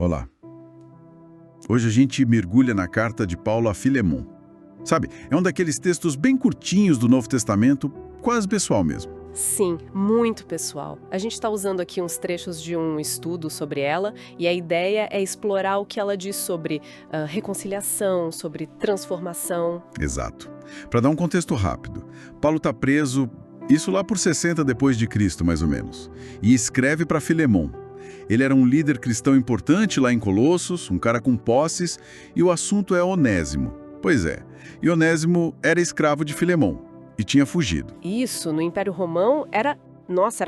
Olá. Hoje a gente mergulha na carta de Paulo a Filemon. Sabe, é um daqueles textos bem curtinhos do Novo Testamento, quase pessoal mesmo. Sim, muito pessoal. A gente está usando aqui uns trechos de um estudo sobre ela e a ideia é explorar o que ela diz sobre reconciliação, sobre transformação. Exato. Para dar um contexto rápido, Paulo está preso, isso lá por 60 depois de Cristo, mais ou menos, e escreve para Filemon. Ele era um líder cristão importante lá em Colossos, um cara com posses, e o assunto é Onésimo. Pois é, e Onésimo era escravo de Filemon e tinha fugido. Isso, no Império Romano, era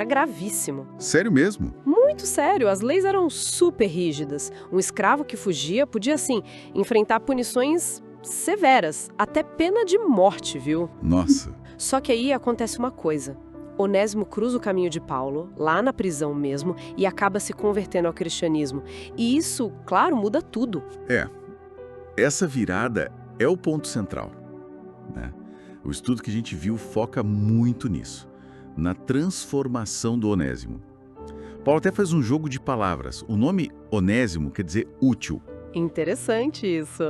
gravíssimo. Sério mesmo? Muito sério, as leis eram super rígidas. Um escravo que fugia podia, assim, enfrentar punições severas, até pena de morte, viu? Nossa. Só que aí acontece uma coisa. Onésimo cruza o caminho de Paulo, lá na prisão mesmo, e acaba se convertendo ao cristianismo. E isso, claro, muda tudo. Essa virada é o ponto central, né? O estudo que a gente viu foca muito nisso, na transformação do Onésimo. Paulo até faz um jogo de palavras. O nome Onésimo quer dizer útil. Interessante isso.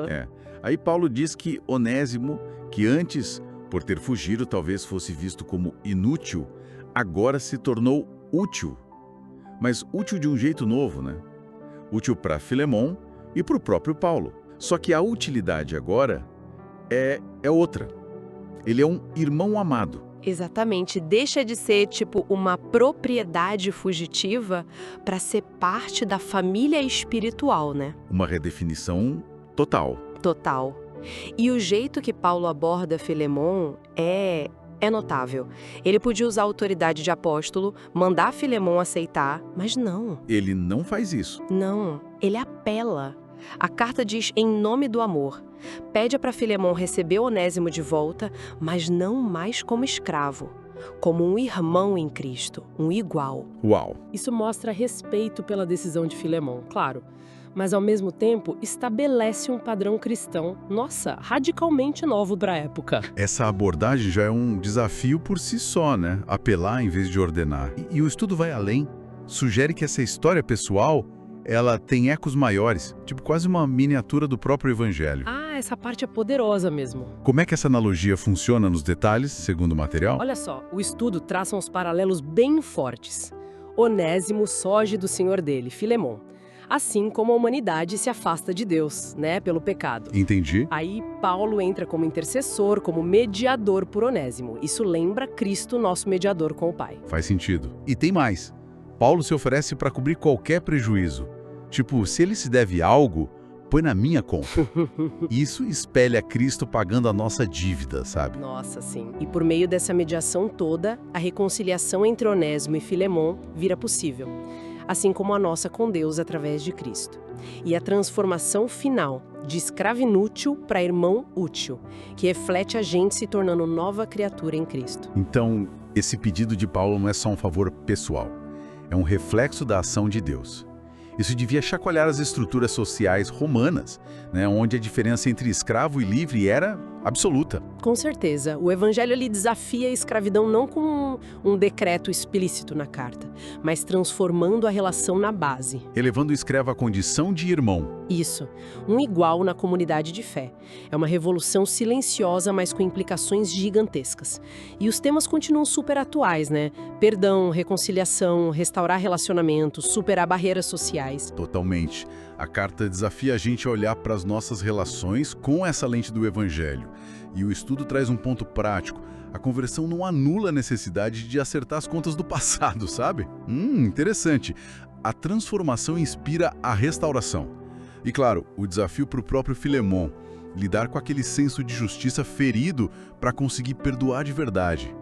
Aí Paulo diz que Onésimo, que antes, por ter fugido, talvez fosse visto como inútil, agora se tornou útil. Mas útil de um jeito novo, né? Útil para Filemon e para o próprio Paulo. Só que a utilidade agora é outra. Ele é um irmão amado. Exatamente, deixa de ser tipo uma propriedade fugitiva para ser parte da família espiritual, né? Uma redefinição total. Total. E o jeito que Paulo aborda Filemon é notável. Ele podia usar a autoridade de apóstolo, mandar Filemon aceitar, mas não. Ele não faz isso. Não, ele apela. A carta diz em nome do amor. Pede para Filemon receber Onésimo de volta, mas não mais como escravo, como um irmão em Cristo, um igual. Uau! Isso mostra respeito pela decisão de Filemon, claro, mas ao mesmo tempo estabelece um padrão cristão, radicalmente novo para a época. Essa abordagem já é um desafio por si só, né? Apelar em vez de ordenar. E o estudo vai além. Sugere que essa história pessoal, ela tem ecos maiores, tipo quase uma miniatura do próprio Evangelho. Essa parte é poderosa mesmo. Como é que essa analogia funciona nos detalhes, segundo o material? Olha só, o estudo traça uns paralelos bem fortes. Onésimo foge do senhor dele, Filemon. Assim como a humanidade se afasta de Deus, pelo pecado. Entendi. Aí Paulo entra como intercessor, como mediador por Onésimo. Isso lembra Cristo, nosso mediador com o Pai. Faz sentido. E tem mais. Paulo se oferece para cobrir qualquer prejuízo. Tipo, se ele se deve algo, põe na minha conta. Isso espelha Cristo pagando a nossa dívida, sabe? Nossa, sim. E por meio dessa mediação toda, a reconciliação entre Onésimo e Filemon vira possível, assim como a nossa com Deus através de Cristo. E a transformação final, de escravo inútil para irmão útil, que reflete a gente se tornando nova criatura em Cristo. Então, esse pedido de Paulo não é só um favor pessoal, é um reflexo da ação de Deus. Isso devia chacoalhar as estruturas sociais romanas, onde a diferença entre escravo e livre era absoluta. Com certeza. O Evangelho ele desafia a escravidão não com um decreto explícito na carta, mas transformando a relação na base. Elevando o escravo à condição de irmão. Isso. Um igual na comunidade de fé. É uma revolução silenciosa, mas com implicações gigantescas. E os temas continuam super atuais, Perdão, reconciliação, restaurar relacionamentos, superar barreiras sociais. Totalmente. A carta desafia a gente a olhar para as nossas relações com essa lente do Evangelho. E o estudo traz um ponto prático. A conversão não anula a necessidade de acertar as contas do passado, sabe? Interessante. A transformação inspira a restauração. E claro, o desafio para o próprio Filemon, lidar com aquele senso de justiça ferido para conseguir perdoar de verdade.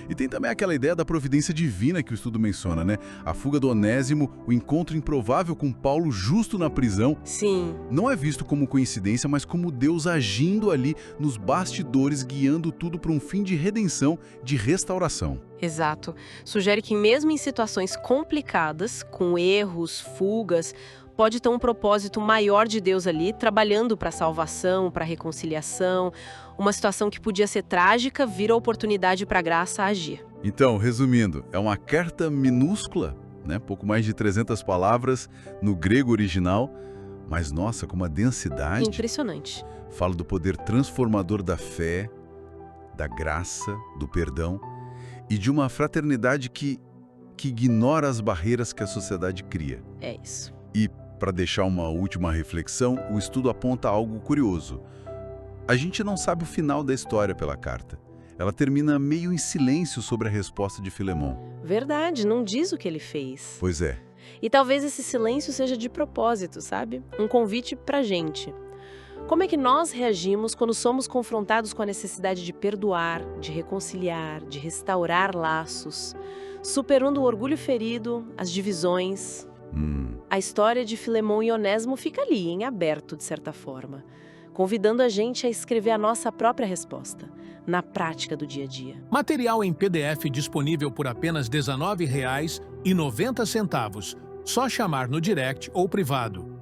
E tem também aquela ideia da providência divina que o estudo menciona, A fuga do Onésimo, o encontro improvável com Paulo justo na prisão. Sim. Não é visto como coincidência, mas como Deus agindo ali nos bastidores, guiando tudo para um fim de redenção, de restauração. Exato. Sugere que mesmo em situações complicadas, com erros, fugas, pode ter um propósito maior de Deus ali, trabalhando para a salvação, para a reconciliação. Uma situação que podia ser trágica vira oportunidade para a graça agir. Então, resumindo, é uma carta minúscula, pouco mais de 300 palavras no grego original, Mas, nossa, com uma densidade. Impressionante. Fala do poder transformador da fé, da graça, do perdão e de uma fraternidade que ignora as barreiras que a sociedade cria. É isso. E, para deixar uma última reflexão, o estudo aponta algo curioso. A gente não sabe o final da história pela carta. Ela termina meio em silêncio sobre a resposta de Filemon. Verdade, não diz o que ele fez. Pois é. E talvez esse silêncio seja de propósito, sabe? Um convite pra gente. Como é que nós reagimos quando somos confrontados com a necessidade de perdoar, de reconciliar, de restaurar laços, superando o orgulho ferido, as divisões? A história de Filemon e Onésimo fica ali, em aberto, de certa forma, convidando a gente a escrever a nossa própria resposta, na prática do dia a dia. Material em PDF disponível por apenas R$ 19,90. Só chamar no direct ou privado.